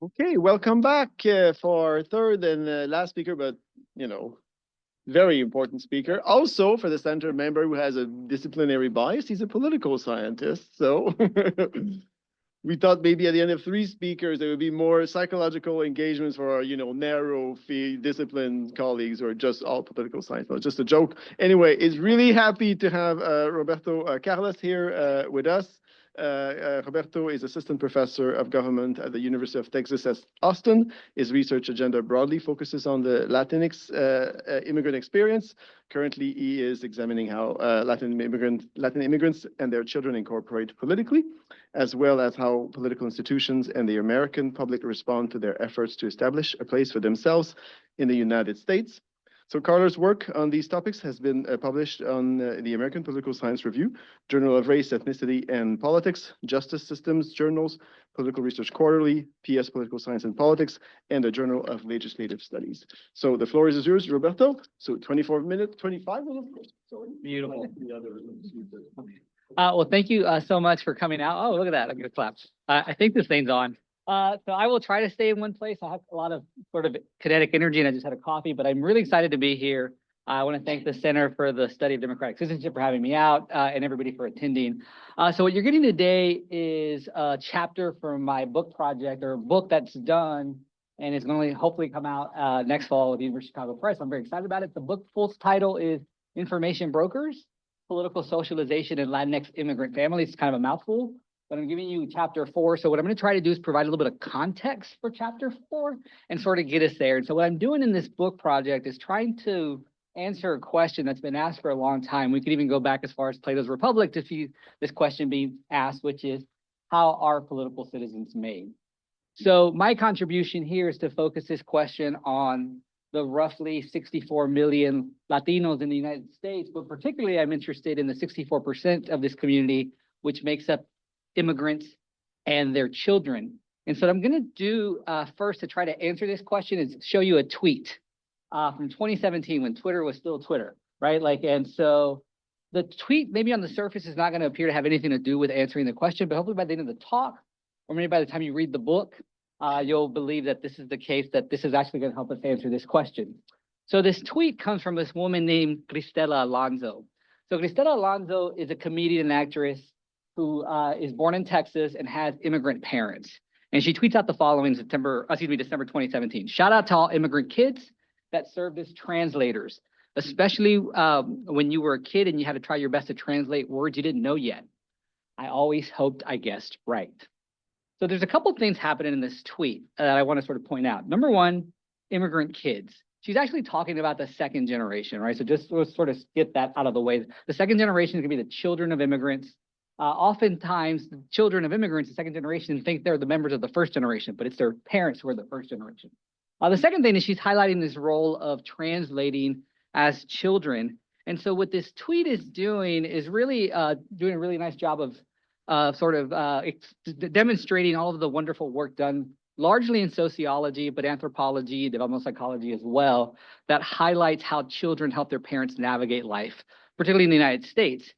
Okay, welcome back for our third and last speaker, but very important speaker. Also, for the center member who has a disciplinary bias, he's a political scientist. So we thought maybe at the end of three speakers, there would be more psychological engagements for our, narrow field discipline colleagues or just all political science. No, just a joke. Anyway, it's really happy to have Roberto Carlos here with us. Roberto is assistant professor of government at the University of Texas at Austin. His research agenda broadly focuses on the Latinx immigrant experience. Currently, he is examining how Latin immigrants and their children incorporate politically, as well as how political institutions and the American public respond to their efforts to establish a place for themselves in the United States. So Carter's work on these topics has been published on the American Political Science Review, Journal of Race, Ethnicity, and Politics, Justice Systems Journals, Political Research Quarterly, PS Political Science and Politics, and the Journal of Legislative Studies. So the floor is yours, Roberto. So 24 minutes, 25 minutes. Sorry. Beautiful. Well, thank you so much for coming out. Oh, look at that. I'm going to clap. I think this thing's on. So I will try to stay in one place. I have a lot of sort of kinetic energy and I just had a coffee, but I'm really excited to be here. I want to thank the Center for the Study of Democratic Citizenship for having me out and everybody for attending. So what you're getting today is a chapter from my book project, or a book that's done and is going to hopefully come out next fall with the University of Chicago Press. I'm very excited about it. The book full title is Information Brokers, Political Socialization in Latinx Immigrant Families. It's kind of a mouthful, but I'm giving you chapter 4. So what I'm going to try to do is provide a little bit of context for chapter 4 and sort of get us there. And so what I'm doing in this book project is trying to answer a question that's been asked for a long time. We could even go back as far as Plato's Republic to see this question being asked, which is, how are political citizens made? So my contribution here is to focus this question on the roughly 64 million Latinos in the United States, but particularly I'm interested in the 64% of this community, which makes up immigrants and their children. And so what I'm going to do first to try to answer this question is show you a tweet from 2017 when Twitter was still Twitter, right? And so the tweet maybe on the surface is not going to appear to have anything to do with answering the question, but hopefully by the end of the talk, or maybe by the time you read the book, you'll believe that this is the case, that this is actually going to help us answer this question. So this tweet comes from this woman named Cristela Alonso. So Cristela Alonso is a comedian and actress who is born in Texas and has immigrant parents. And she tweets out the following December 2017. Shout out to all immigrant kids that served as translators, especially when you were a kid and you had to try your best to translate words you didn't know yet. I always hoped I guessed right. So there's a couple things happening in this tweet that I want to sort of point out. Number one, immigrant kids. She's actually talking about the second generation, right? So just sort of get that out of the way. The second generation is going to be the children of immigrants. Oftentimes, the children of immigrants, the second generation, think they're the members of the first generation, but it's their parents who are the first generation. The second thing is she's highlighting this role of translating as children. And so what this tweet is doing is really doing a really nice job of demonstrating all of the wonderful work done largely in sociology, but anthropology, developmental psychology as well, that highlights how children help their parents navigate life, particularly in the United States.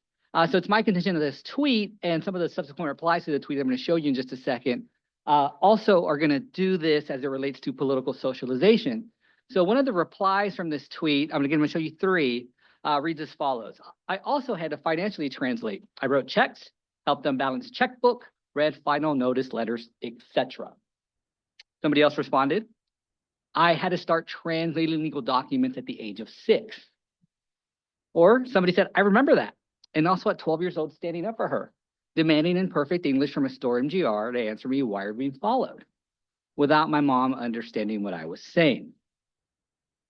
So it's my contention that this tweet and some of the subsequent replies to the tweet I'm going to show you in just a second also are going to do this as it relates to political socialization. So one of the replies from this tweet, I'm going to show you 3, reads as follows. I also had to financially translate. I wrote checks, helped them balance checkbook, read final notice letters, etc. Somebody else responded. I had to start translating legal documents at the age of 6. Or somebody said, I remember that. And also at 12 years old, standing up for her, demanding in perfect English from a store MGR to answer me why we're being followed, without my mom understanding what I was saying.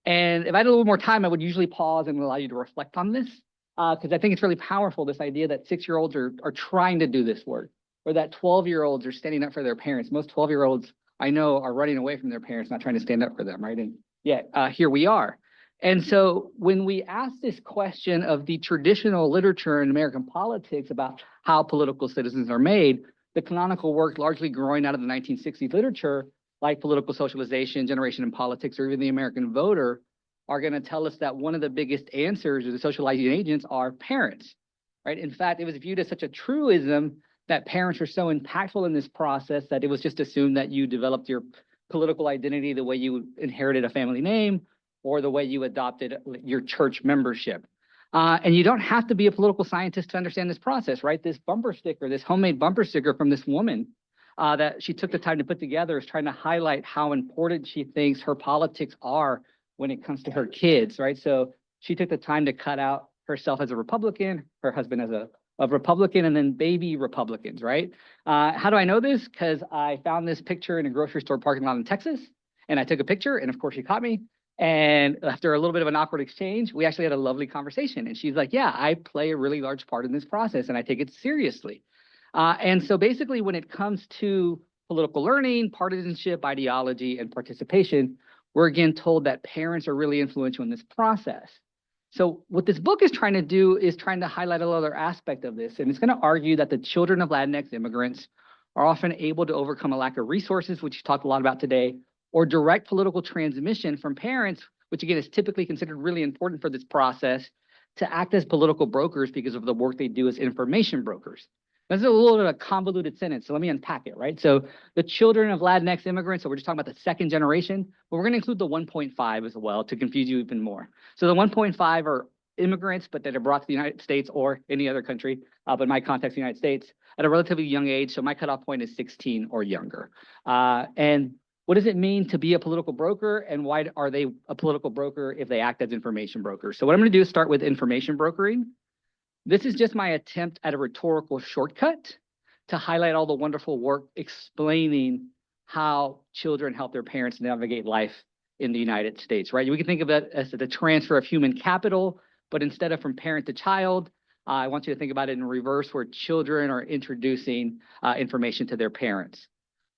And if I had a little more time, I would usually pause and allow you to reflect on this, because I think it's really powerful, this idea that 6-year-olds are trying to do this work, or that 12-year-olds are standing up for their parents. Most 12-year-olds I know are running away from their parents, not trying to stand up for them, right? And yet here we are. And so when we ask this question of the traditional literature in American politics about how political citizens are made, the canonical work largely growing out of the 1960s literature, like Political Socialization, Generation in Politics, or even The American Voter, are going to tell us that one of the biggest answers to the socializing agents are parents, right? In fact, it was viewed as such a truism that parents were so impactful in this process that it was just assumed that you developed your political identity the way you inherited a family name or the way you adopted your church membership. And you don't have to be a political scientist to understand this process, right? This bumper sticker, this homemade bumper sticker from this woman that she took the time to put together is trying to highlight how important she thinks her politics are when it comes to her kids, right? So she took the time to cut out herself as a Republican, her husband as a Republican, and then baby Republicans, right? How do I know this? Because I found this picture in a grocery store parking lot in Texas, and I took a picture, and of course she caught me. And after a little bit of an awkward exchange, we actually had a lovely conversation. And she's like, yeah, I play a really large part in this process, and I take it seriously. And so basically, when it comes to political learning, partisanship, ideology, and participation, we're again told that parents are really influential in this process. So what this book is trying to do is trying to highlight another aspect of this. And it's going to argue that the children of Latinx immigrants are often able to overcome a lack of resources, which you talked a lot about today, or direct political transmission from parents, which again is typically considered really important for this process, to act as political brokers because of the work they do as information brokers. This is a little bit of a convoluted sentence, so let me unpack it, right? So the children of Latinx immigrants, so we're just talking about the second generation, but we're going to include the 1.5 as well to confuse you even more. So the 1.5 are immigrants, but that are brought to the United States or any other country, but in my context, the United States, at a relatively young age. So my cutoff point is 16 or younger. And what does it mean to be a political broker, and why are they a political broker if they act as information brokers? So what I'm going to do is start with information brokering. This is just my attempt at a rhetorical shortcut to highlight all the wonderful work explaining how children help their parents navigate life in the United States, right? We can think of it as the transfer of human capital, but instead of from parent to child, I want you to think about it in reverse, where children are introducing information to their parents.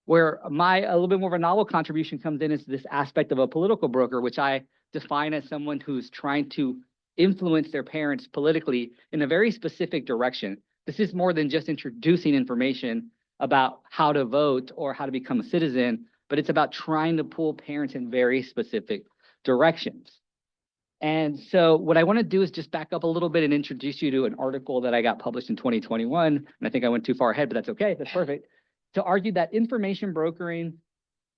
Where a little bit more of a novel contribution comes in is this aspect of a political broker, which I define as someone who's trying to influence their parents politically in a very specific direction. This is more than just introducing information about how to vote or how to become a citizen, but it's about trying to pull parents in very specific directions. And so what I want to do is just back up a little bit and introduce you to an article that I got published in 2021. And I think I went too far ahead, but that's okay. That's perfect. To argue that information brokering,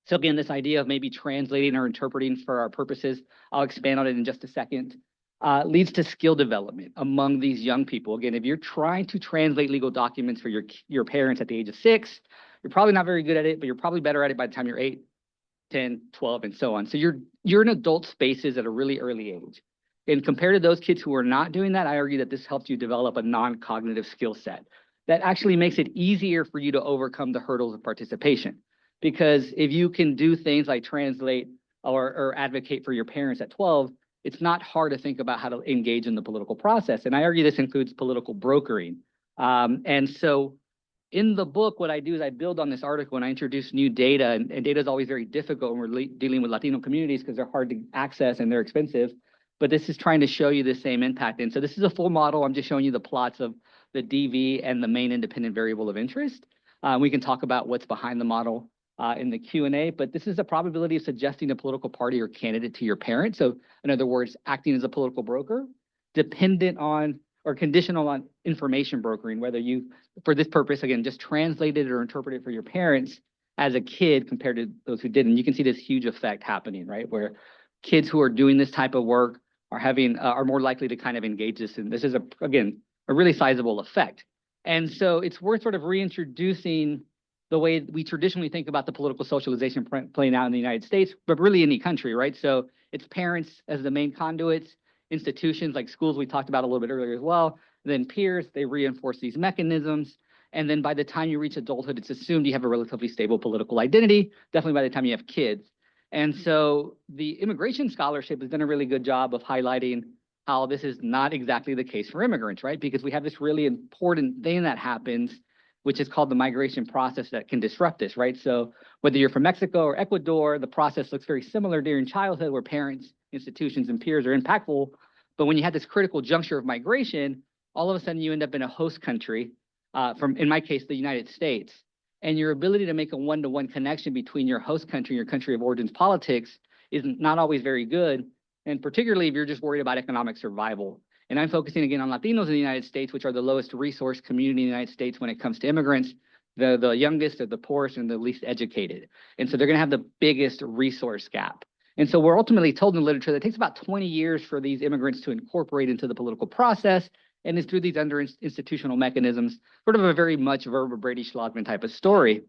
so again, this idea of maybe translating or interpreting for our purposes, I'll expand on it in just a second, leads to skill development among these young people. Again, if you're trying to translate legal documents for your parents at the age of 6, you're probably not very good at it, but you're probably better at it by the time you're 8, 10, 12, and so on. So you're in adult spaces at a really early age. And compared to those kids who are not doing that, I argue that this helps you develop a non-cognitive skill set that actually makes it easier for you to overcome the hurdles of participation. Because if you can do things like translate or advocate for your parents at 12, it's not hard to think about how to engage in the political process. And I argue this includes political brokering. And so in the book, what I do is I build on this article and I introduce new data. And data is always very difficult when we're dealing with Latino communities because they're hard to access and they're expensive. But this is trying to show you the same impact. And so this is a full model. I'm just showing you the plots of the DV and the main independent variable of interest. We can talk about what's behind the model in the Q&A, but this is the probability of suggesting a political party or candidate to your parent. So in other words, acting as a political broker, dependent on or conditional on information brokering, whether you, for this purpose, again, just translated or interpreted for your parents as a kid compared to those who didn't. You can see this huge effect happening, right? Where kids who are doing this type of work are more likely to kind of engage this. And this is, again, a really sizable effect. And so it's worth sort of reintroducing the way we traditionally think about the political socialization playing out in the United States, but really any country, right? So it's parents as the main conduits, institutions like schools we talked about a little bit earlier as well, then peers, they reinforce these mechanisms. And then by the time you reach adulthood, it's assumed you have a relatively stable political identity, definitely by the time you have kids. And so the immigration scholarship has done a really good job of highlighting how this is not exactly the case for immigrants, right? Because we have this really important thing that happens, which is called the migration process that can disrupt this, right? So whether you're from Mexico or Ecuador, the process looks very similar during childhood where parents, institutions, and peers are impactful. But when you have this critical juncture of migration, all of a sudden you end up in a host country, in my case, the United States. And your ability to make a one-to-one connection between your host country and your country of origin's politics is not always very good. And particularly if you're just worried about economic survival. And I'm focusing again on Latinos in the United States, which are the lowest resource community in the United States when it comes to immigrants. The youngest, are the poorest, and the least educated. And so they're going to have the biggest resource gap. And so we're ultimately told in the literature that it takes about 20 years for these immigrants to incorporate into the political process, and it's through these institutional mechanisms, sort of a very much Verba Brady Schlagman type of story.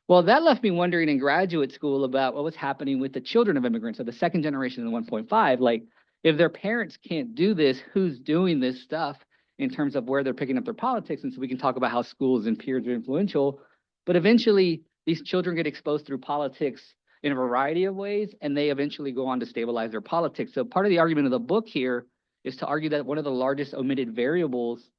Well, that left me wondering in graduate school about what was happening with the children of immigrants, so the second generation and the 1.5. Like, if their parents can't do this, who's doing this stuff in terms of where they're picking up their politics? And so we can talk about how schools and peers are influential, but eventually these children get exposed through politics in a variety of ways, and they eventually go on to stabilize their politics. So part of the argument of the book here is to argue that one of the largest omitted variables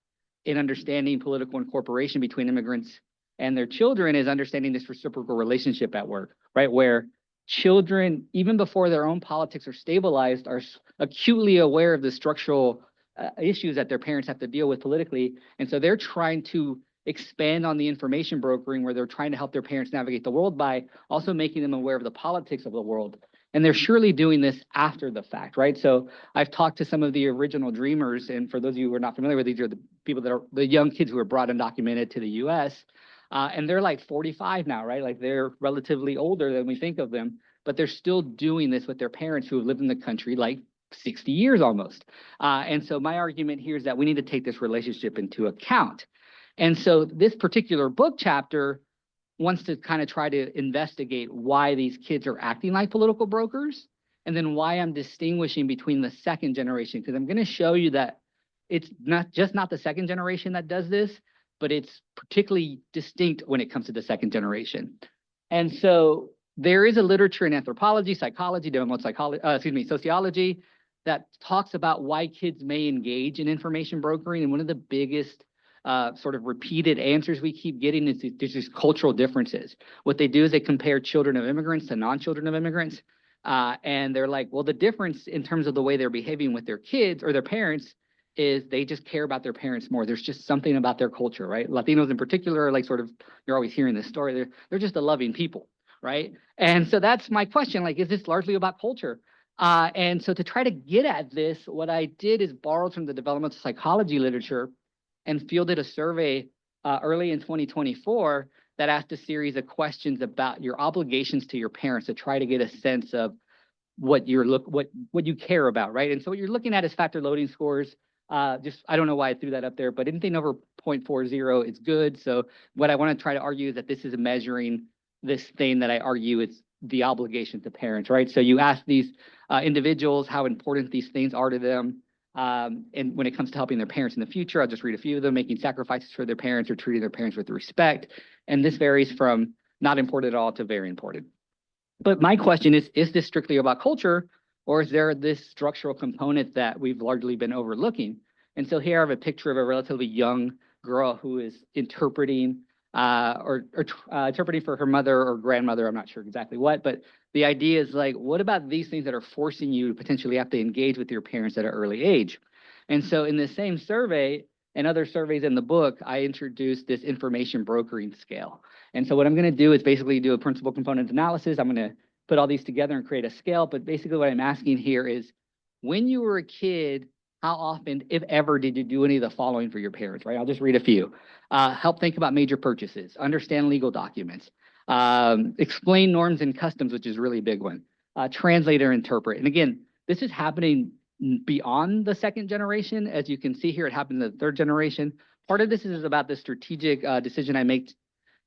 in understanding political incorporation between immigrants and their children is understanding this reciprocal relationship at work, right? Where children, even before their own politics are stabilized, are acutely aware of the structural issues that their parents have to deal with politically. And so they're trying to expand on the information brokering where they're trying to help their parents navigate the world by also making them aware of the politics of the world. And they're surely doing this after the fact, right? So I've talked to some of the original dreamers, and for those of you who are not familiar with these, are the people that are the young kids who were brought undocumented to the US. And they're like 45 now, right? Like they're relatively older than we think of them, but they're still doing this with their parents who have lived in the country like 60 years almost. And so my argument here is that we need to take this relationship into account. And so this particular book chapter wants to kind of try to investigate why these kids are acting like political brokers, and then why I'm distinguishing between the second generation, because I'm going to show you that it's not the second generation that does this, but it's particularly distinct when it comes to the second generation. And so there is a literature in anthropology, psychology, sociology that talks about why kids may engage in information brokering. And one of the biggest sort of repeated answers we keep getting is there's these cultural differences. What they do is they compare children of immigrants to non-children of immigrants. And they're like, well, the difference in terms of the way they're behaving with their kids or their parents is they just care about their parents more. There's just something about their culture, right? Latinos in particular are like sort of, you're always hearing this story. They're just a loving people, right? And so that's my question. Like, is this largely about culture? And so to try to get at this, what I did is borrowed from the developmental psychology literature and fielded a survey early in 2024 that asked a series of questions about your obligations to your parents to try to get a sense of what you care about, right? And so what you're looking at is factor loading scores. I don't know why I threw that up there, but anything over 0.40 is good. So what I want to try to argue is that this is measuring this thing that I argue is the obligation to parents, right? So you ask these individuals how important these things are to them. And when it comes to helping their parents in the future, I'll just read a few of them: making sacrifices for their parents or treating their parents with respect. And this varies from not important at all to very important. But my question is this strictly about culture, or is there this structural component that we've largely been overlooking? And so here I have a picture of a relatively young girl who is interpreting interpreting for her mother or grandmother, I'm not sure exactly what, but the idea is like, what about these things that are forcing you to potentially have to engage with your parents at an early age? And so in the same survey and other surveys in the book, I introduced this information brokering scale. And so what I'm going to do is basically do a principal component analysis. I'm going to put all these together and create a scale. But basically what I'm asking here is, when you were a kid, how often, if ever, did you do any of the following for your parents, right? I'll just read a few. Help think about major purchases, understand legal documents, explain norms and customs, which is a really big one, translate or interpret. And again, this is happening beyond the second generation. As you can see here, it happened in the third generation. Part of this is about the strategic decision I make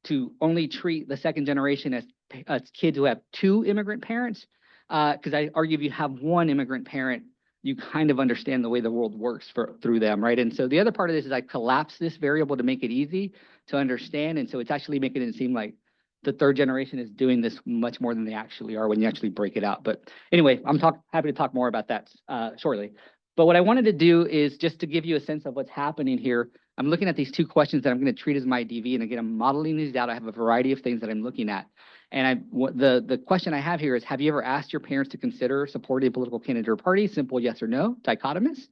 to only treat the second generation as kids who have two immigrant parents, because I argue if you have one immigrant parent, you kind of understand the way the world works through them, right? And so the other part of this is I collapse this variable to make it easy to understand. And so it's actually making it seem like the third generation is doing this much more than they actually are when you actually break it out. But anyway, I'm happy to talk more about that shortly. But what I wanted to do is just to give you a sense of what's happening here. I'm looking at these two questions that I'm going to treat as my DV. And again, I'm modeling these out. I have a variety of things that I'm looking at. And the question I have here is, have you ever asked your parents to consider supporting a political candidate or party? Simple yes or no, dichotomous.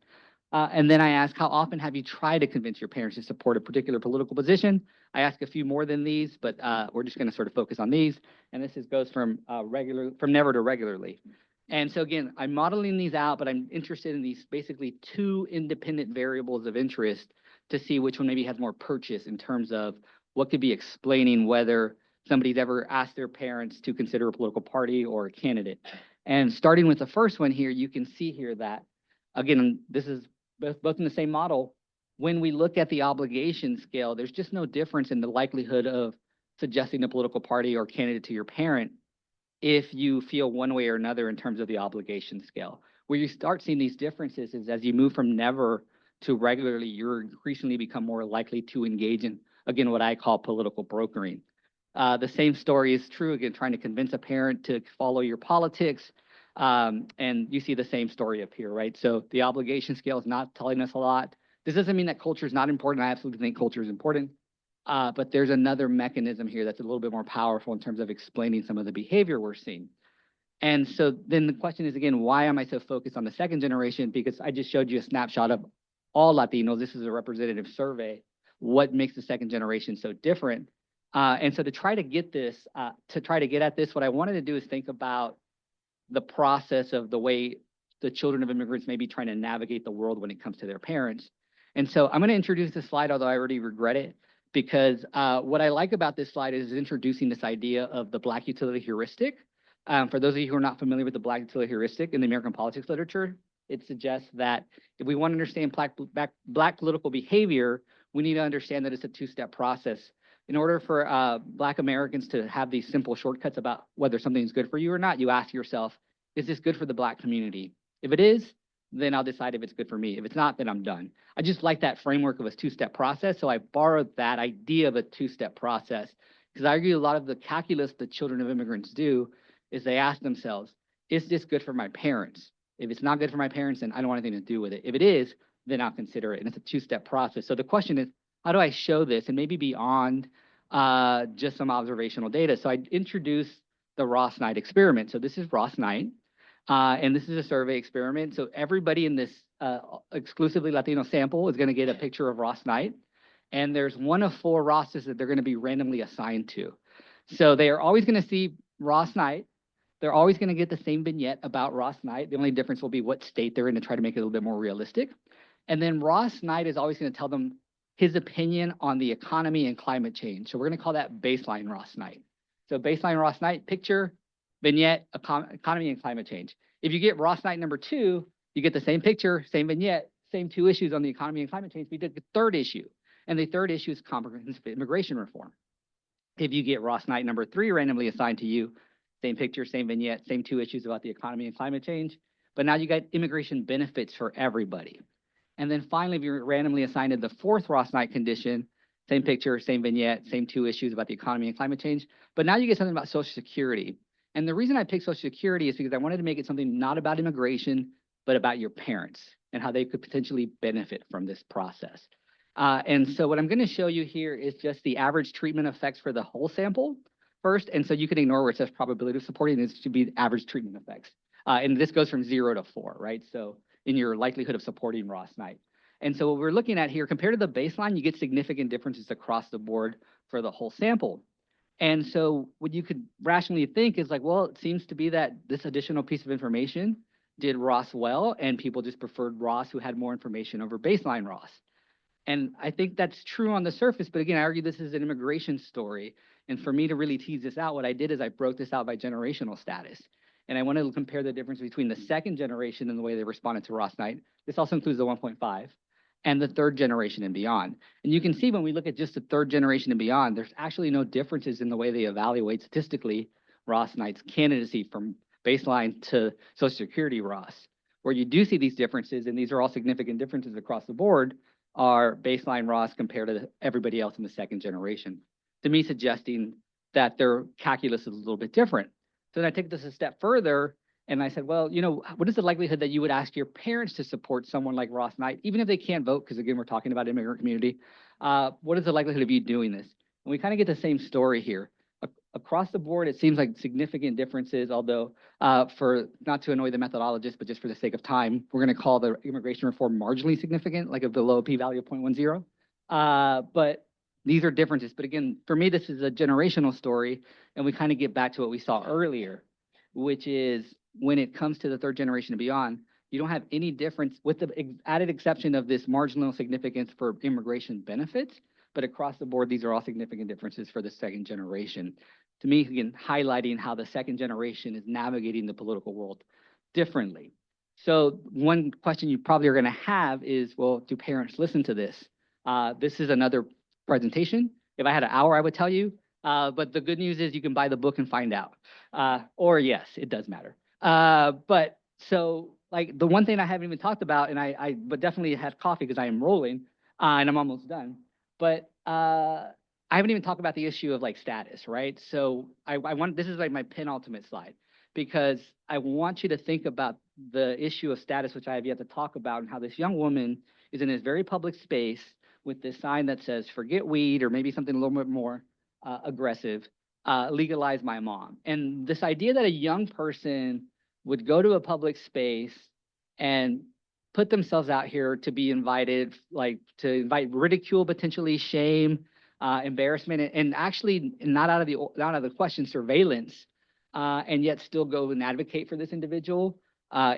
And then I ask, how often have you tried to convince your parents to support a particular political position? I ask a few more than these, but we're just going to sort of focus on these. And this goes from never to regularly. And so again, I'm modeling these out, but I'm interested in these basically two independent variables of interest to see which one maybe has more purchase in terms of what could be explaining whether somebody's ever asked their parents to consider a political party or a candidate. And starting with the first one here, you can see here that, again, this is both in the same model. When we look at the obligation scale, there's just no difference in the likelihood of suggesting a political party or candidate to your parent if you feel one way or another in terms of the obligation scale. Where you start seeing these differences is as you move from never to regularly, you're increasingly become more likely to engage in, again, what I call political brokering. The same story is true, again, trying to convince a parent to follow your politics. And you see the same story up here, right? So the obligation scale is not telling us a lot. This doesn't mean that culture is not important. I absolutely think culture is important. But there's another mechanism here that's a little bit more powerful in terms of explaining some of the behavior we're seeing. And so then the question is, again, why am I so focused on the second generation? Because I just showed you a snapshot of all Latinos. This is a representative survey. What makes the second generation so different? And so to try to get this, at this, what I wanted to do is think about the process of the way the children of immigrants may be trying to navigate the world when it comes to their parents. And so I'm going to introduce this slide, although I already regret it, because what I like about this slide is introducing this idea of the Black utility heuristic. For those of you who are not familiar with the Black utility heuristic in the American politics literature, it suggests that if we want to understand Black political behavior, we need to understand that it's a two-step process. In order for Black Americans to have these simple shortcuts about whether something is good for you or not, you ask yourself, is this good for the Black community? If it is, then I'll decide if it's good for me. If it's not, then I'm done. I just like that framework of a two-step process, so I borrowed that idea of a two-step process because I argue a lot of the calculus that children of immigrants do is they ask themselves, is this good for my parents? If it's not good for my parents, then I don't want anything to do with it. If it is, then I'll consider it, and it's a two-step process. So the question is, how do I show this and maybe beyond just some observational data? So I introduced the Ross Knight experiment. So this is Ross Knight. And this is a survey experiment. So everybody in this exclusively Latino sample is going to get a picture of Ross Knight. And there's one of 4 Rosses that they're going to be randomly assigned to. So they are always going to see Ross Knight. They're always going to get the same vignette about Ross Knight. The only difference will be what state they're in to try to make it a little bit more realistic. And then Ross Knight is always going to tell them his opinion on the economy and climate change. So we're going to call that baseline Ross Knight. So baseline Ross Knight, picture, vignette, economy and climate change. If you get Ross Knight number 2, you get the same picture, same vignette, same 2 issues on the economy and climate change. We did the third issue, and the third issue is comprehensive immigration reform. If you get Ross Knight number 3 randomly assigned to you, same picture, same vignette, same 2 issues about the economy and climate change, but now you got immigration benefits for everybody. And then finally, if you're randomly assigned to the 4th Ross Knight condition, same picture, same vignette, same 2 issues about the economy and climate change, but now you get something about Social Security. And the reason I picked Social Security is because I wanted to make it something not about immigration, but about your parents and how they could potentially benefit from this process. And so what I'm going to show you here is just the average treatment effects for the whole sample first. And so you can ignore where it says probability of supporting. This should be the average treatment effects. And this goes from 0 to 4, right? So in your likelihood of supporting Ross Knight. And so what we're looking at here, compared to the baseline, you get significant differences across the board for the whole sample. And so what you could rationally think is like, well, it seems to be that this additional piece of information did Ross well, and people just preferred Ross who had more information over baseline Ross. And I think that's true on the surface, but again, I argue this is an immigration story. And for me to really tease this out, what I did is I broke this out by generational status. And I wanted to compare the difference between the second generation and the way they responded to Ross Knight. This also includes the 1.5 and the third generation and beyond. And you can see when we look at just the third generation and beyond, there's actually no differences in the way they evaluate statistically Ross Knight's candidacy from baseline to Social Security Ross. Where you do see these differences, and these are all significant differences across the board, are baseline Ross compared to everybody else in the second generation. To me, suggesting that their calculus is a little bit different. So then I take this a step further, and I said, well, you know, what is the likelihood that you would ask your parents to support someone like Ross Knight, even if they can't vote, because again, we're talking about immigrant community. What is the likelihood of you doing this? And we kind of get the same story here. Across the board, it seems like significant differences, although for not to annoy the methodologist, but just for the sake of time, we're going to call the immigration reform marginally significant, like a below p-value of 0.10. But these are differences. But again, for me, this is a generational story, and we kind of get back to what we saw earlier, which is when it comes to the third generation and beyond, you don't have any difference with the added exception of this marginal significance for immigration benefits. But across the board, these are all significant differences for the second generation. To me, again, highlighting how the second generation is navigating the political world differently. So one question you probably are going to have is, well, do parents listen to this? This is another presentation. If I had an hour, I would tell you. But the good news is you can buy the book and find out. Or yes, it does matter. But so like the one thing I haven't even talked about, and I but definitely had coffee because I am rolling and I'm almost done. But I haven't even talked about the issue of like status, right? So I want, this is like my penultimate slide, because I want you to think about the issue of status, which I have yet to talk about, and how this young woman is in this very public space with this sign that says, forget weed, or maybe something a little bit more aggressive, legalize my mom. And this idea that a young person would go to a public space and put themselves out here to be invited, like to invite ridicule, potentially shame, embarrassment, and actually not out of the question, surveillance, and yet still go and advocate for this individual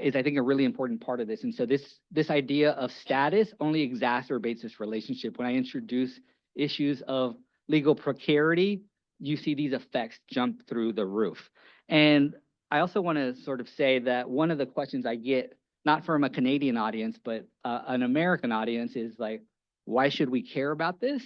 is, I think, a really important part of this. And so this idea of status only exacerbates this relationship. When I introduce issues of legal precarity, you see these effects jump through the roof. And I also want to sort of say that one of the questions I get, not from a Canadian audience, but an American audience, is like, why should we care about this?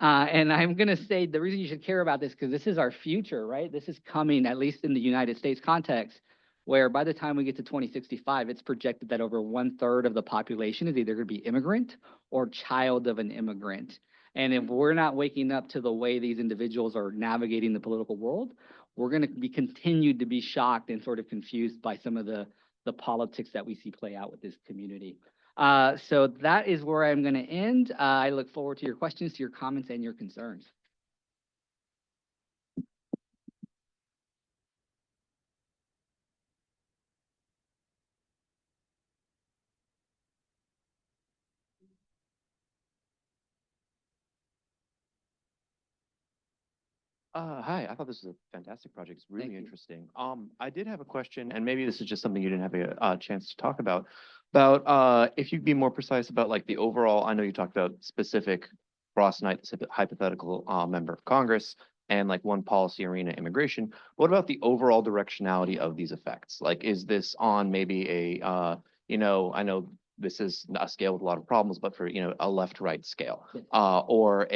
And I'm going to say the reason you should care about this, because this is our future, right? This is coming, at least in the United States context, where by the time we get to 2065, it's projected that over 1/3 of the population is either going to be immigrant or child of an immigrant. And if we're not waking up to the way these individuals are navigating the political world, we're going to be continued to be shocked and sort of confused by some of the politics that we see play out with this community. So that is where I'm going to end. I look forward to your questions, to your comments, and your concerns. Hi, I thought this was a fantastic project. It's really Thank you. interesting. I did have a question, and maybe this is just something you didn't have a chance to talk about if you'd be more precise about like the overall. I know you talked about specific Ross Knight, hypothetical member of Congress, and like one policy arena, immigration. What about the overall directionality of these effects? Like, is this on maybe I know this is a scale with a lot of problems, but for, a left-right scale, or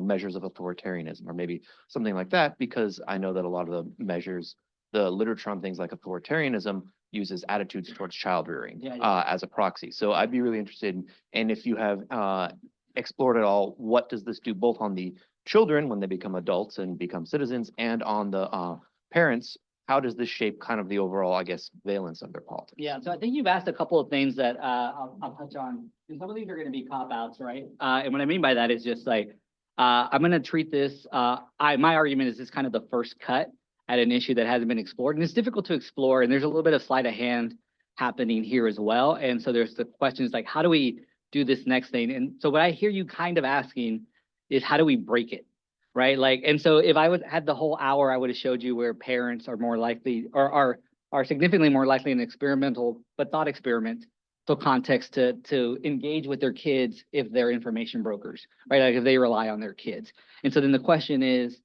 measures of authoritarianism, or maybe something like that, because I know that a lot of the measures, the literature on things like authoritarianism uses attitudes towards child rearing as a proxy. So I'd be really interested in if you have explored at all, what does this do both on the children when they become adults and become citizens, and on the parents? How does this shape kind of the overall, I guess, valence of their politics? Yeah, so I think you've asked a couple of things that I'll touch on. And some of these are going to be cop-outs, right? And what I mean by that is just like, I'm going to treat this, my argument is this kind of the first cut at an issue that hasn't been explored. And it's difficult to explore, and there's a little bit of sleight of hand happening here as well. And so there's the questions like, how do we do this next thing? And so what I hear you kind of asking is, how do we break it? Right? Like, and so if I had the whole hour, I would have showed you where parents are more likely, or are significantly more likely in experimental, but thought experimental context to engage with their kids if they're information brokers, right? Like if they rely on their kids. And so then the question is,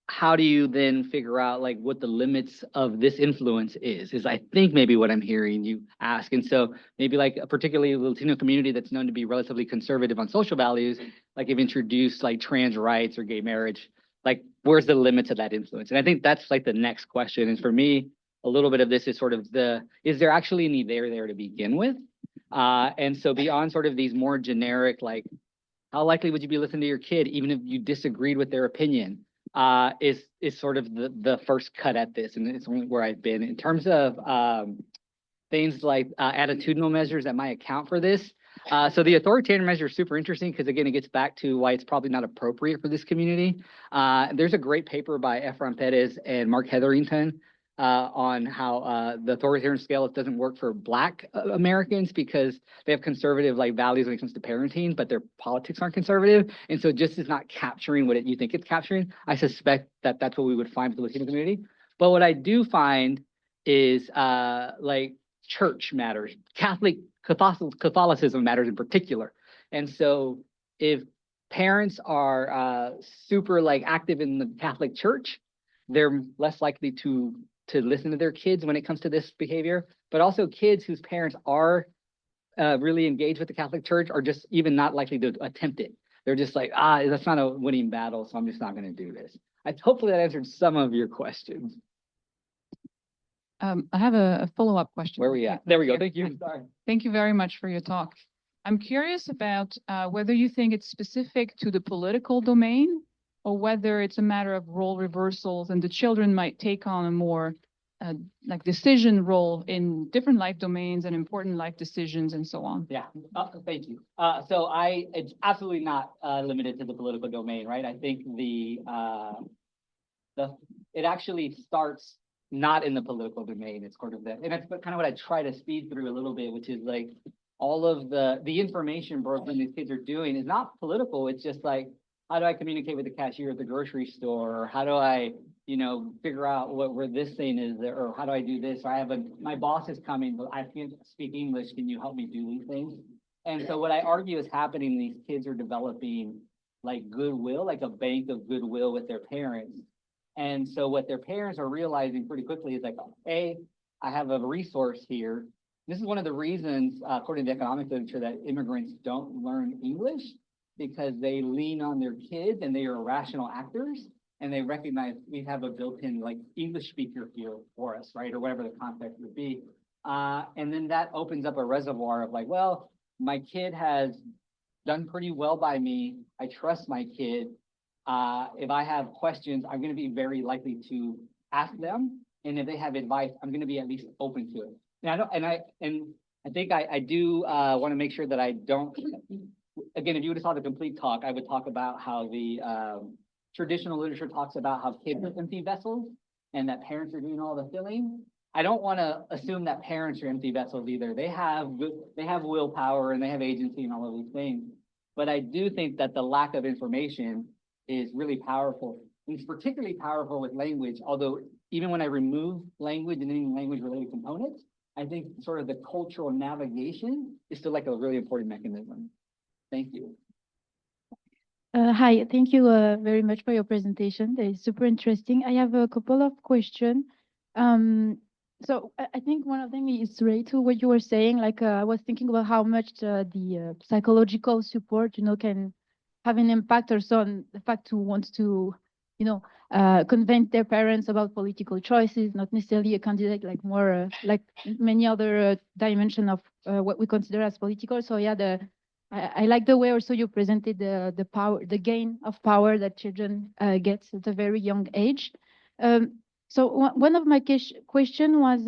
how do you then figure out like what the limits of this influence is I think maybe what I'm hearing you ask. And so maybe like a particularly Latino community that's known to be relatively conservative on social values, like if introduced like trans rights or gay marriage, like where's the limits of that influence? And I think that's like the next question. And for me, a little bit of this is sort of is there actually any there to begin with? And so beyond sort of these more generic, like how likely would you be listening to your kid even if you disagreed with their opinion? Is sort of the first cut at this, and it's only where I've been in terms of things like attitudinal measures that might account for this. So the authoritarian measure is super interesting because again, it gets back to why it's probably not appropriate for this community. There's a great paper by Efrain Perez and Mark Hetherington on how the authoritarian scale doesn't work for Black Americans because they have conservative like values when it comes to parenting, but their politics aren't conservative, and so just is not capturing what you think it's capturing. I suspect that that's what we would find for the Latino community. But what I do find is like church matters, Catholicism matters in particular. And so if parents are super like active in the Catholic Church, they're less likely to listen to their kids when it comes to this behavior. But also kids whose parents are really engaged with the Catholic Church are just even not likely to attempt it. They're just like, that's not a winning battle, so I'm just not going to do this. Hopefully that answered some of your questions. I have a follow-up question. Where are we at? There we go. Thank you. Sorry. Thank you very much for your talk. I'm curious about whether you think it's specific to the political domain or whether it's a matter of role reversals and the children might take on a more like decision role in different life domains and important life decisions and so on. Yeah, thank you. So it's absolutely not limited to the political domain, right? I think it actually starts not in the political domain. It's sort of and that's kind of what I try to speed through a little bit, which is like all of the information broken these kids are doing is not political. It's just like, how do I communicate with the cashier at the grocery store? Or how do I, figure out where this thing is, or how do I do this? Or my boss is coming, but I can't speak English. Can you help me do these things? And so what I argue is happening, these kids are developing like goodwill, like a bank of goodwill with their parents. And so what their parents are realizing pretty quickly is like, I have a resource here. This is one of the reasons, according to the economic literature, that immigrants don't learn English, because they lean on their kids and they are rational actors, and they recognize we have a built-in like English speaker here for us, right? Or whatever the context would be. And then that opens up a reservoir of like, well, my kid has done pretty well by me. I trust my kid. If I have questions, I'm going to be very likely to ask them. And if they have advice, I'm going to be at least open to it. And I think I do want to make sure that I don't, again, if you would have saw the complete talk, I would talk about how the traditional literature talks about how kids are empty vessels and that parents are doing all the filling. I don't want to assume that parents are empty vessels either. They have willpower and they have agency and all of these things. But I do think that the lack of information is really powerful. And it's particularly powerful with language, although even when I remove language and any language-related components, I think sort of the cultural navigation is still like a really important mechanism. Thank you. Hi, thank you very much for your presentation. That is super interesting. I have a couple of questions. So I think one of them is related to what you were saying. Like I was thinking about how much the psychological support, can have an impact also on the fact to want to, convince their parents about political choices, not necessarily a candidate, like more like many other dimension of what we consider as political. So yeah, I like the way also you presented the power, the gain of power that children get at a very young age. So one of my question was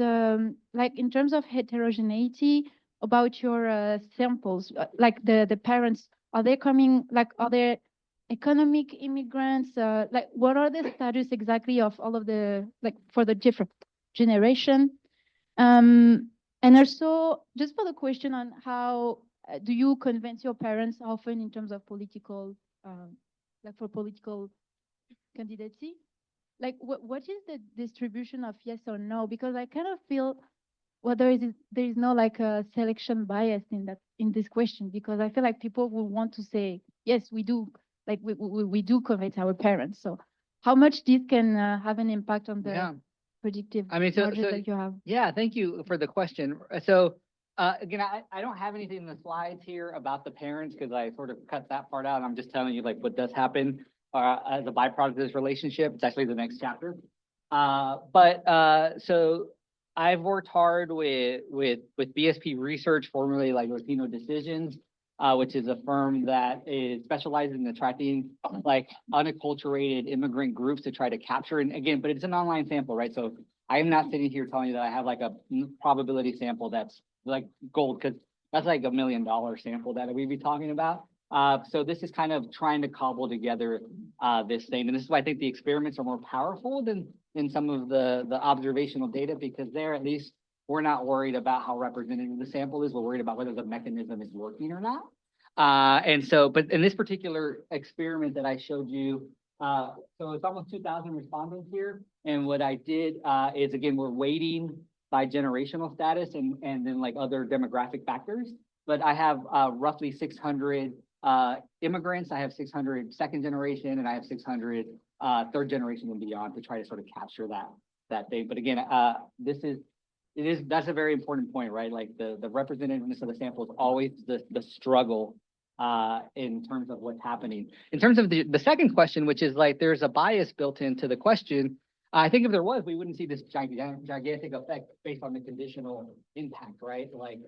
like in terms of heterogeneity about your samples, like the parents, are they economic immigrants? Like what are the status exactly of all of the, like for the different generation? And also just for the question on how do you convince your parents often in terms of political, like for political candidacy? Like what is the distribution of yes or no? Because I kind of feel, well, there is no like a selection bias in this question, because I feel like people will want to say, yes, we do, like we do convince our parents. So how much this can have an impact on the predictive margin that you have? Yeah, thank you for the question. So again, I don't have anything in the slides here about the parents because I sort of cut that part out. I'm just telling you like what does happen as a byproduct of this relationship. It's actually the next chapter. So I've worked hard with BSP Research, formerly like Latino Decisions, which is a firm that is specialized in attracting like unacculturated immigrant groups to try to capture. And again, but it's an online sample, right? So I am not sitting here telling you that I have like a probability sample that's like gold, because that's like $1 million sample that we'd be talking about. So this is kind of trying to cobble together this thing. And this is why I think the experiments are more powerful than some of the observational data, because there at least we're not worried about how representative the sample is. We're worried about whether the mechanism is working or not. And so, but in this particular experiment that I showed you, So it's almost 2,000 respondents here. And what I did is, again, we're weighting by generational status and then like other demographic factors. But I have roughly 600 immigrants. I have 600 second generation, and I have 600 third generation and beyond to try to sort of capture that thing. But again, that's a very important point, right? Like the representativeness of the sample is always the struggle in terms of what's happening. In terms of the second question, which is like there's a bias built into the question. I think if there was, we wouldn't see this gigantic effect based on the conditional impact, right? Like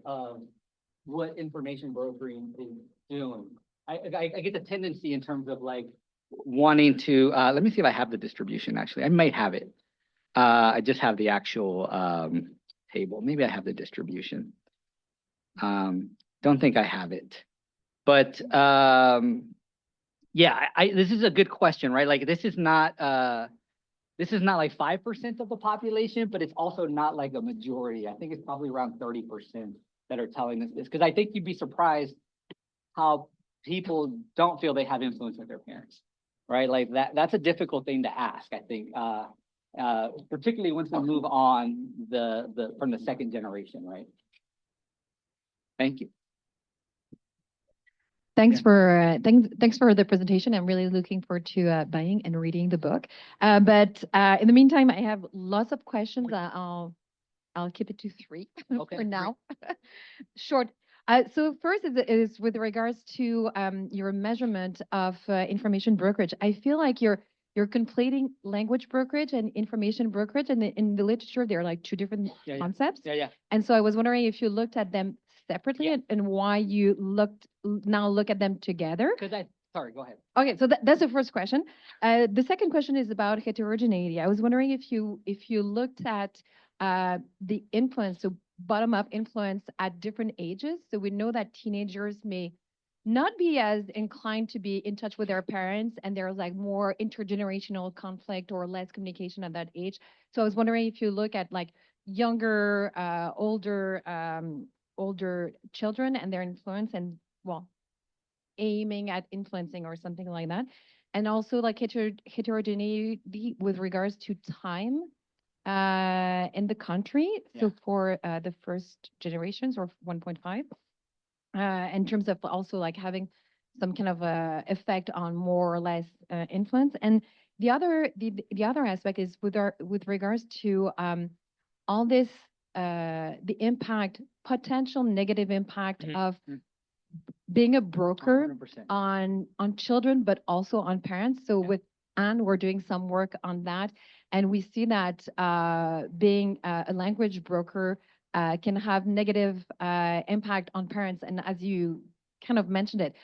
what information brokering is doing. I get the tendency in terms of like wanting to, let me see if I have the distribution actually. I might have it. I just have the actual table. Maybe I have the distribution. Don't think I have it. But yeah, this is a good question, right? Like this is not like 5% of the population, but it's also not like a majority. I think it's probably around 30% that are telling us this, because I think you'd be surprised how people don't feel they have influence with their parents, right? Like that's a difficult thing to ask, I think, particularly once we move on from the second generation, right? Thank you. Thanks for the presentation. I'm really looking forward to buying and reading the book. But in the meantime, I have lots of questions. I'll keep it to 3 for now. Short. So first is with regards to your measurement of information brokerage. I feel like you're conflating language brokerage and information brokerage, and in the literature they're like 2 different concepts. Yeah. And so I was wondering if you looked at them separately and why you look at them together. Sorry, go ahead. Okay, so that's the first question. The second question is about heterogeneity. I was wondering if you looked at the influence, so bottom-up influence at different ages. So we know that teenagers may not be as inclined to be in touch with their parents, and there's like more intergenerational conflict or less communication at that age. So I was wondering if you look at like younger, older children and their influence, and well, aiming at influencing or something like that. And also like heterogeneity with regards to time in the country. So for the first generations or 1.5, in terms of also like having some kind of effect on more or less influence. And the other aspect is with regards to all this, the impact, potential negative impact of being a broker 100%. on children, but also on parents. So with Anne, we're doing some work on that. And we see that being a language broker can have negative impact on parents. And as you kind of mentioned it,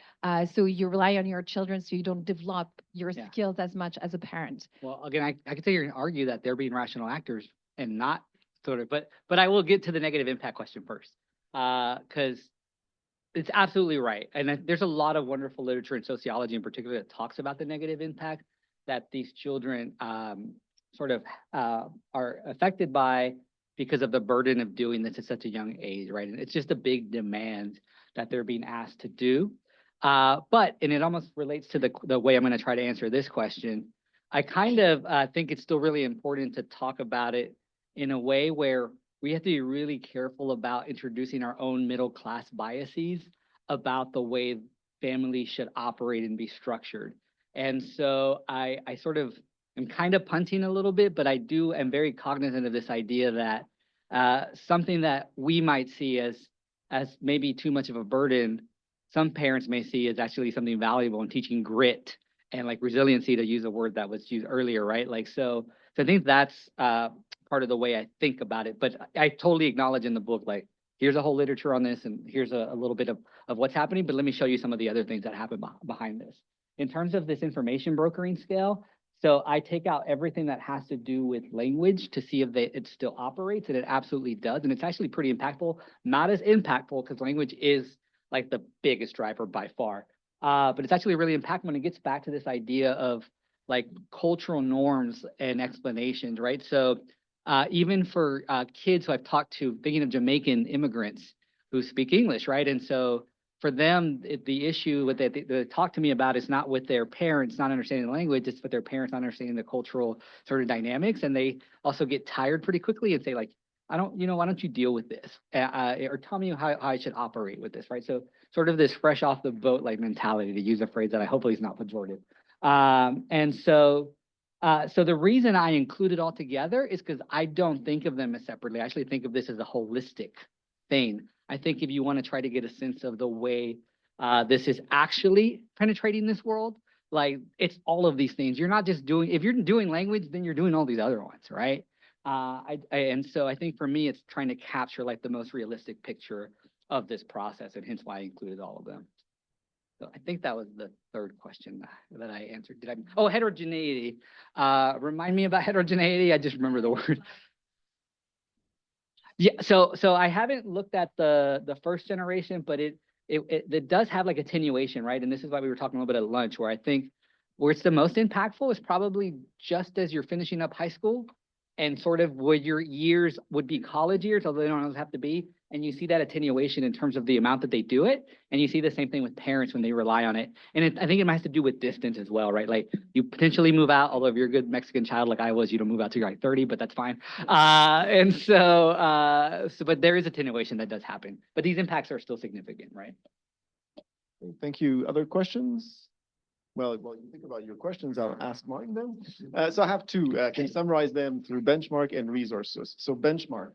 so you rely on your children, so you don't develop your skills as much as a parent. Well, again, I could say you're going to argue that they're being rational actors and not sort of, but I will get to the negative impact question first, because it's absolutely right. And there's a lot of wonderful literature in sociology in particular that talks about the negative impact that these children sort of are affected by because of the burden of doing this at such a young age, right? And it's just a big demand that they're being asked to do. But it almost relates to the way I'm going to try to answer this question. I kind of think it's still really important to talk about it in a way where we have to be really careful about introducing our own middle class biases about the way families should operate and be structured. And so I sort of am kind of punting a little bit, but am very cognizant of this idea that something that we might see as maybe too much of a burden, some parents may see as actually something valuable in teaching grit and like resiliency, to use a word that was used earlier, right? Like, so I think that's part of the way I think about it. But I totally acknowledge in the book, like, here's a whole literature on this, and here's a little bit of what's happening, but let me show you some of the other things that happen behind this. In terms of this information brokering scale, so I take out everything that has to do with language to see if it still operates, and it absolutely does. And it's actually pretty impactful, not as impactful because language is like the biggest driver by far. But it's actually really impactful when it gets back to this idea of like cultural norms and explanations, right? So even for kids who I've talked to, thinking of Jamaican immigrants who speak English, right? And so for them, the issue with they talk to me about is not with their parents not understanding the language, it's with their parents not understanding the cultural sort of dynamics. And they also get tired pretty quickly and say like, why don't you deal with this? Or tell me how I should operate with this, right? So sort of this fresh off the boat like mentality, to use a phrase that I hopefully is not pejorative. So the reason I include it all together is because I don't think of them as separately. I actually think of this as a holistic thing. I think if you want to try to get a sense of the way this is actually penetrating this world, like it's all of these things. You're not just doing, if you're doing language, then you're doing all these other ones, right? And so I think for me, it's trying to capture like the most realistic picture of this process, and hence why I included all of them. So I think that was the third question that I answered. Oh, heterogeneity. Remind me about heterogeneity. I just remember the word. Yeah, so I haven't looked at the first generation, but it does have like attenuation, right? And this is why we were talking a little bit at lunch, where I think where it's the most impactful is probably just as you're finishing up high school and sort of where your years would be college years, although they don't always have to be. And you see that attenuation in terms of the amount that they do it. And you see the same thing with parents when they rely on it. And I think it has to do with distance as well, right? Like you potentially move out, although if you're a good Mexican child like I was, you don't move out till you're like 30, but that's fine. But there is attenuation that does happen. But these impacts are still significant, right? Thank you. Other questions? Well, while you think about your questions, I'll ask mine then. So I have two. Can you summarize them through benchmark and resources? So benchmark.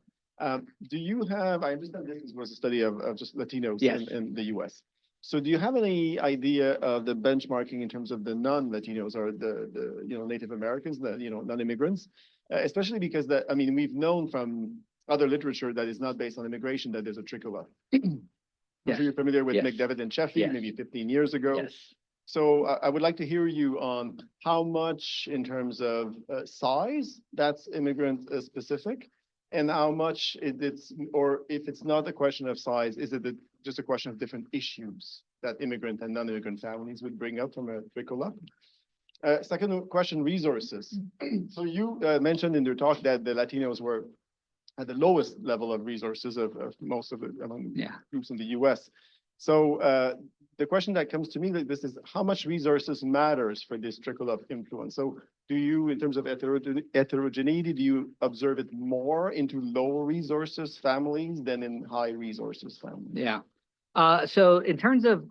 Do you have, I understand this was a study of just Latinos Yes. in the US. So do you have any idea of the benchmarking in terms of the non-Latinos or the Native Americans, the non-immigrants? Especially because we've known from other literature that is not based on immigration that there's a trickle up. I'm sure you're familiar with Yes. McDevitt and Sheffy, Yes. maybe 15 years ago. Yes. So I would like to hear you on how much in terms of size that's immigrant specific, and how much it's, or if it's not a question of size, is it just a question of different issues that immigrant and non-immigrant families would bring up from a trickle up? Second question, resources. So you mentioned in your talk that the Latinos were at the lowest level of resources of most of the among groups in the US. So the question that comes to me like this is how much resources matters for this trickle of influence. So do you, in terms of heterogeneity, do you observe it more into low resources families than in high resources families? Yeah. So in terms of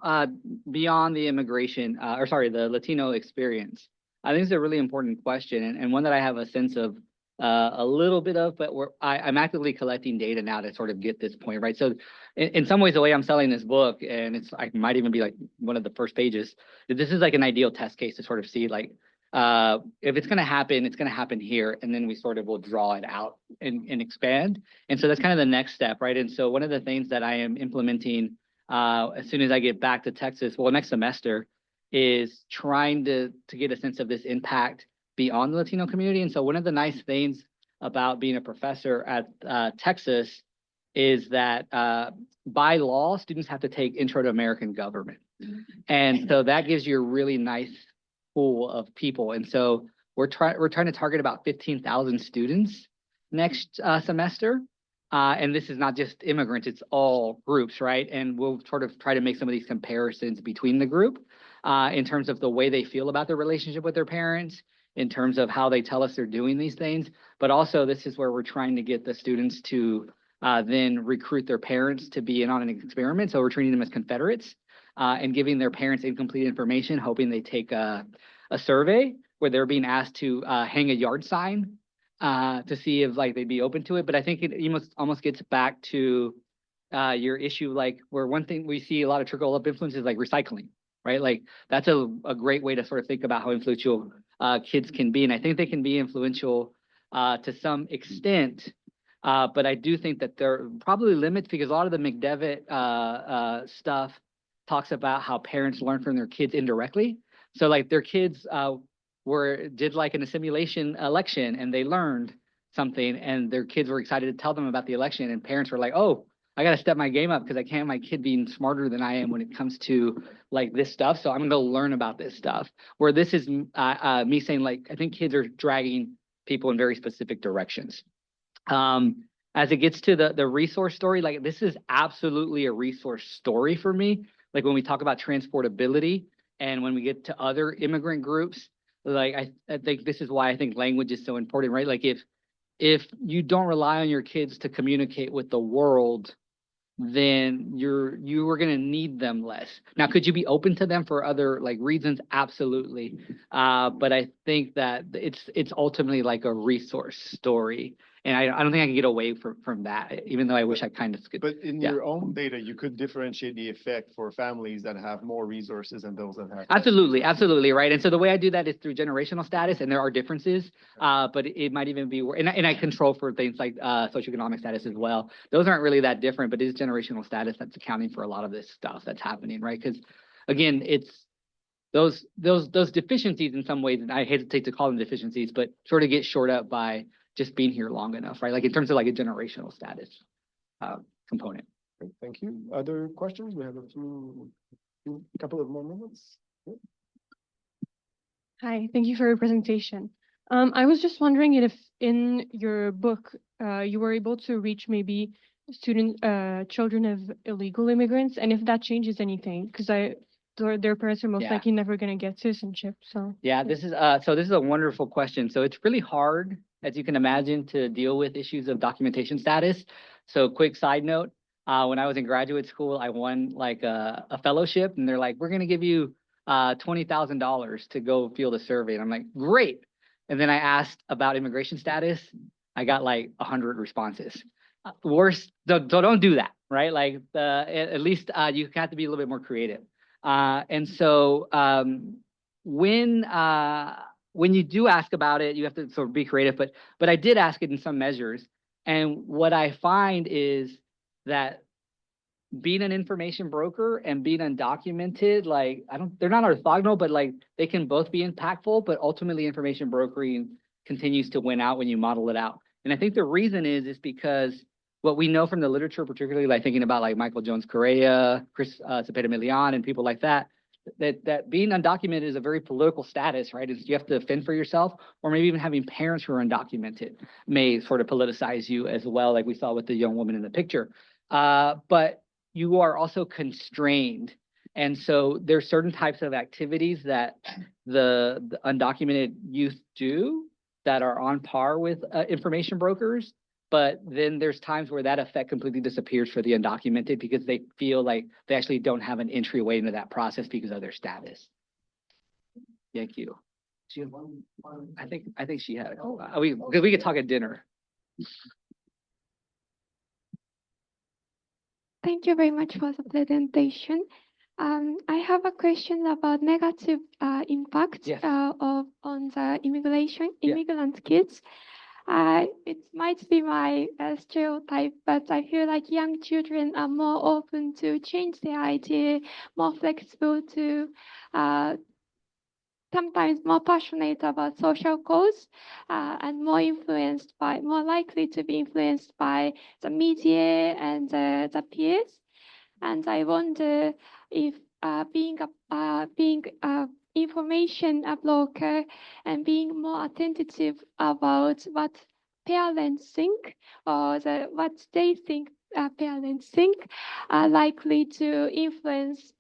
beyond the immigration, the Latino experience, I think it's a really important question and one that I have a sense of a little bit of, but I'm actively collecting data now to sort of get this point, right? So in some ways, the way I'm selling this book, and I might even be like one of the first pages, this is like an ideal test case to sort of see like, if it's going to happen here, and then we sort of will draw it out and expand. And so that's kind of the next step, right? And so one of the things that I am implementing as soon as I get back to Texas, well, next semester, is trying to get a sense of this impact beyond the Latino community. And so one of the nice things about being a professor at Texas is that by law, students have to take Intro to American Government. And so that gives you a really nice pool of people. And so we're trying to target about 15,000 students next semester. And this is not just immigrants, it's all groups, right? And we'll sort of try to make some of these comparisons between the group in terms of the way they feel about their relationship with their parents, in terms of how they tell us they're doing these things. But also this is where we're trying to get the students to then recruit their parents to be in on an experiment. So we're treating them as Confederates and giving their parents incomplete information, hoping they take a survey where they're being asked to hang a yard sign to see if like they'd be open to it. But I think it almost gets back to your issue, like where one thing we see a lot of trickle up influence is like recycling, right? Like that's a great way to sort of think about how influential kids can be. And I think they can be influential to some extent, but I do think that there are probably limits because a lot of the McDevitt stuff talks about how parents learn from their kids indirectly. So like their kids did like an assimilation election and they learned something and their kids were excited to tell them about the election and parents were like, oh, I got to step my game up because I can't have my kid being smarter than I am when it comes to like this stuff. So I'm going to learn about this stuff. Where this is me saying like, I think kids are dragging people in very specific directions. As it gets to the resource story, like this is absolutely a resource story for me. like when we talk about transportability and when we get to other immigrant groups, like I think this is why I think language is so important, right? Like if you don't rely on your kids to communicate with the world, then you are going to need them less. Now, could you be open to them for other like reasons? Absolutely. But I think that it's ultimately like a resource story. And I don't think I can get away from that, even though I wish I kind of could. But in Yeah. your own data, you could differentiate the effect for families that have more resources and those that have less. Absolutely, right. And so the way I do that is through generational status, and there are differences, but it might even be, and I control for things like socioeconomic status as well. Those aren't really that different, but it is generational status that's accounting for a lot of this stuff that's happening, right? Because again, it's those deficiencies in some ways, and I hesitate to call them deficiencies, but sort of get shored up by just being here long enough, right? Like in terms of like a generational status component. Great, thank you. Other questions? We have a couple of more minutes. Hi, thank you for your presentation. I was just wondering if in your book, you were able to reach maybe children of illegal immigrants, and if that changes anything, because their parents are most Yeah. likely never going to get citizenship. So Yeah, this is a wonderful question. So it's really hard, as you can imagine, to deal with issues of documentation status. So quick side note, when I was in graduate school, I won like a fellowship, and they're like, we're gonna give you $20,000 to go field a survey. And I'm like, great. And then I asked about immigration status. I got like 100 responses. Worse, so don't do that, right? Like at least you have to be a little bit more creative. And so when you do ask about it, you have to sort of be creative, but I did ask it in some measures. And what I find is that being an information broker and being undocumented, like they're not orthogonal, but like they can both be impactful, but ultimately information brokering continues to win out when you model it out. And I think the reason is because what we know from the literature, particularly like thinking about like Michael Jones Correa, Chris Cepeda-Milian, and people like that being undocumented is a very political status, right? You have to fend for yourself, or maybe even having parents who are undocumented may sort of politicize you as well, like we saw with the young woman in the picture. But you are also constrained. And so there's certain types of activities that the undocumented youth do that are on par with information brokers. But then there's times where that effect completely disappears for the undocumented because they feel like they actually don't have an entryway into that process because of their status. Thank you. She had one. I think she had it. Because we could talk at dinner. Thank you very much for the presentation. I have a question about negative impact Yes. on the Yeah. immigrant kids. It might be my stereotype, but I feel like young children are more open to change their idea, more flexible to sometimes more passionate about social cause, and more likely to be influenced by the media and the peers. And I wonder if being information broker and being more attentive about what parents think or what they think parents think are likely to influence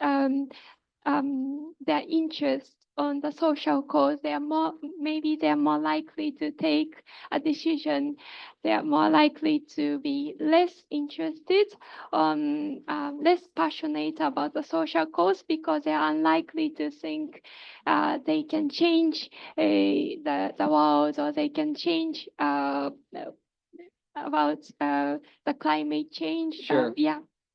their interest on the social cause. They're more likely to take a decision. They are more likely to be less interested, less passionate about the social cause because they are unlikely to think they can change the world, or they can change about the climate change. Sure.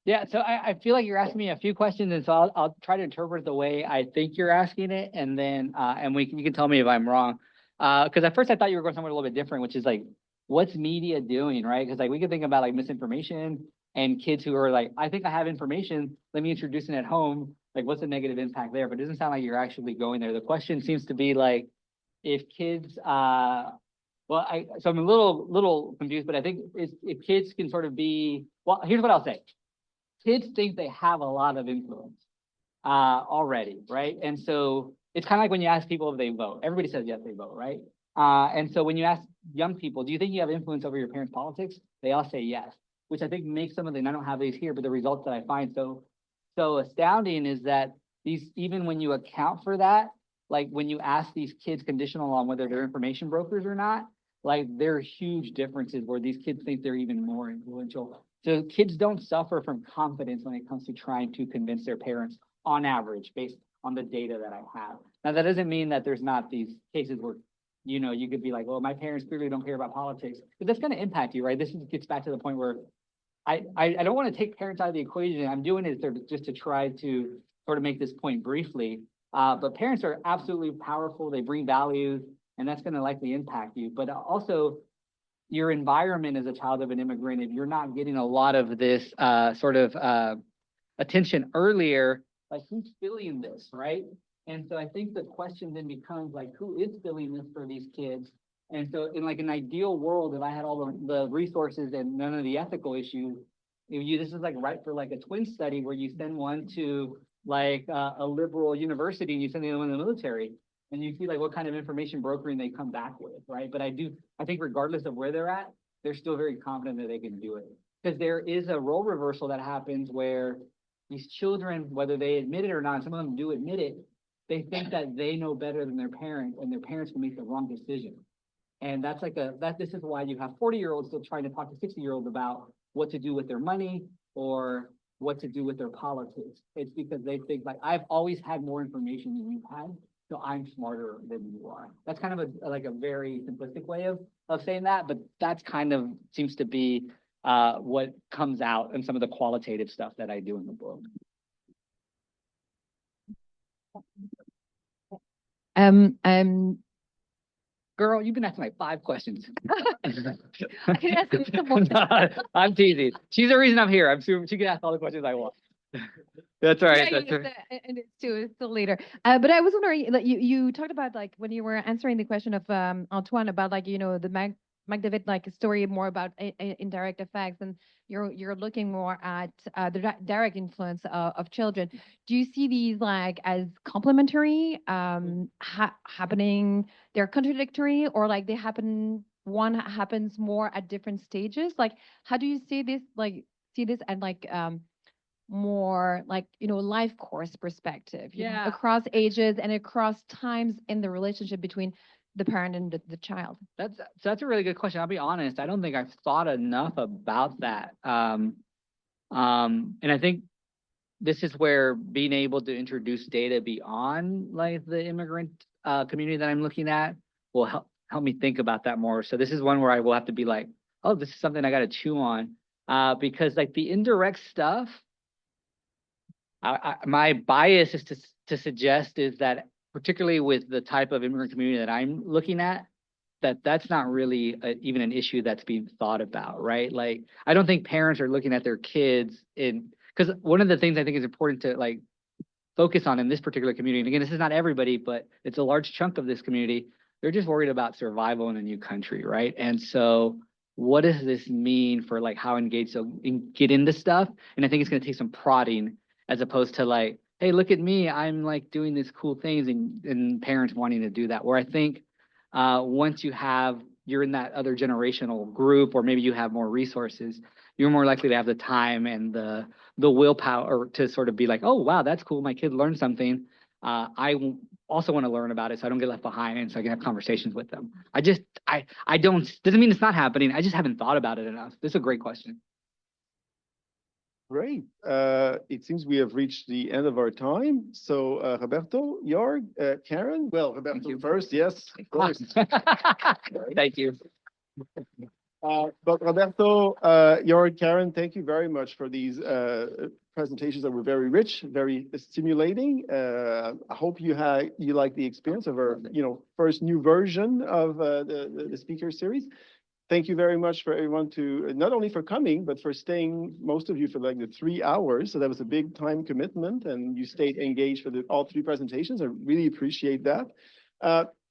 Yeah, so I feel like you're asking me a few questions, and so I'll try to interpret the way I think you're asking it, and then you can tell me if I'm wrong. Because at first I thought you were going somewhere a little bit different, which is like, what's media doing, right? Because like we could think about like misinformation and kids who are like, I think I have information, let me introduce it at home. Like, what's the negative impact there? But it doesn't sound like you're actually going there. The question seems to be like, if kids, so I'm a little confused, but I think if kids can sort of be, well, here's what I'll say. Kids think they have a lot of influence already, right? And so it's kind of like when you ask people if they vote. Everybody says yes, they vote, right? And so when you ask young people, do you think you have influence over your parents' politics? They all say yes, which I think makes some of the, and I don't have these here, but the results that I find so so astounding is that even when you account for that, like when you ask these kids conditional on whether they're information brokers or not, like there are huge differences where these kids think they're even more influential. So kids don't suffer from confidence when it comes to trying to convince their parents on average, based on the data that I have. Now, that doesn't mean that there's not these cases where, you could be like, well, my parents clearly don't care about politics, but that's going to impact you, right? Gets back to the point where I don't want to take parents out of the equation. I'm doing it just to try to sort of make this point briefly. But parents are absolutely powerful. They bring values, and that's going to likely impact you. But also, your environment as a child of an immigrant, if you're not getting a lot of this attention earlier, like who's feeling this, right? And so I think the question then becomes like, who is feeling this for these kids? And so in like an ideal world, if I had all the resources and none of the ethical issues, this is like right for like a twin study where you send one to like a liberal university and you send the other one to the military, and you see like what kind of information brokering they come back with, right? But I think regardless of where they're at, they're still very confident that they can do it. Because there is a role reversal that happens where these children, whether they admit it or not, some of them do admit it, they think that they know better than their parents, and their parents will make the wrong decision. And that's like this is why you have 40-year-olds still trying to talk to 60-year-olds about what to do with their money or what to do with their politics. It's because they think like, I've always had more information than you've had, so I'm smarter than you are. That's kind of a very simplistic way of saying that, but that's kind of seems to be what comes out in some of the qualitative stuff that I do in the book. Girl, you've been asking like 5 questions. I can ask you some more. I'm teasing. She's the reason I'm here. I'm sure she can ask all the questions I want. That's all right. Yeah, That's all right. and it's still later. But I was wondering, like you talked about like when you were answering the question of Antoine about like the McDavid like story more about indirect effects, and you're looking more at the direct influence of children. Do you see these like as complementary, happening? They're contradictory, or like they happen? One happens more at different stages. Like, how do you see this? Like, see this and like more like life course perspective, across ages and across times in the relationship between the parent and the child? That's a really good question. I'll be honest, I don't think I've thought enough about that. And I think this is where being able to introduce data beyond like the immigrant community that I'm looking at will help me think about that more. So this is one where I will have to be like, oh, this is something I got to chew on, because like the indirect stuff, my bias is to suggest is that particularly with the type of immigrant community that I'm looking at, that's not really even an issue that's being thought about, right? Like, I don't think parents are looking at their kids because one of the things I think is important to like focus on in this particular community, and again, this is not everybody, but it's a large chunk of this community, they're just worried about survival in a new country, right? And so what does this mean for like how engaged get into stuff? And I think it's going to take some prodding as opposed to like, hey, look at me, I'm like doing these cool things, and parents wanting to do that. Where I think once you're in that other generational group, or maybe you have more resources, you're more likely to have the time and the willpower to sort of be like, oh, wow, that's cool. My kid learned something. I also want to learn about it so I don't get left behind, and so I can have conversations with them. I don't, doesn't mean it's not happening. I just haven't thought about it enough. This is a great question. Great. It seems we have reached the end of our time. So Roberto, Jorg, Karen. Well, Roberto first, yes, of course. Thank you. But Roberto, Jorg, Karen, thank you very much for these presentations that were very rich, very stimulating. I hope you like the experience of our first new version of the speaker series. Thank you very much for everyone not only for coming, but for staying, most of you, for like the 3 hours. So that was a big time commitment, and you stayed engaged for all 3 presentations. I really appreciate that.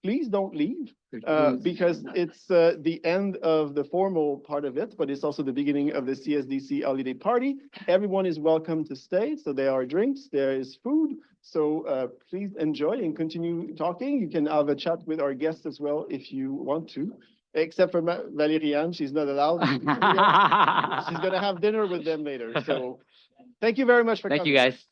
Please don't leave because it's the end of the formal part of it, but it's also the beginning of the CSDC holiday party. Everyone is welcome to stay. So there are drinks, there is food. So please enjoy and continue talking. You can have a chat with our guests as well if you want to. Except for Valériane, she's not allowed. She's going to have dinner with them later. So thank you very much for coming. Thank you, guys.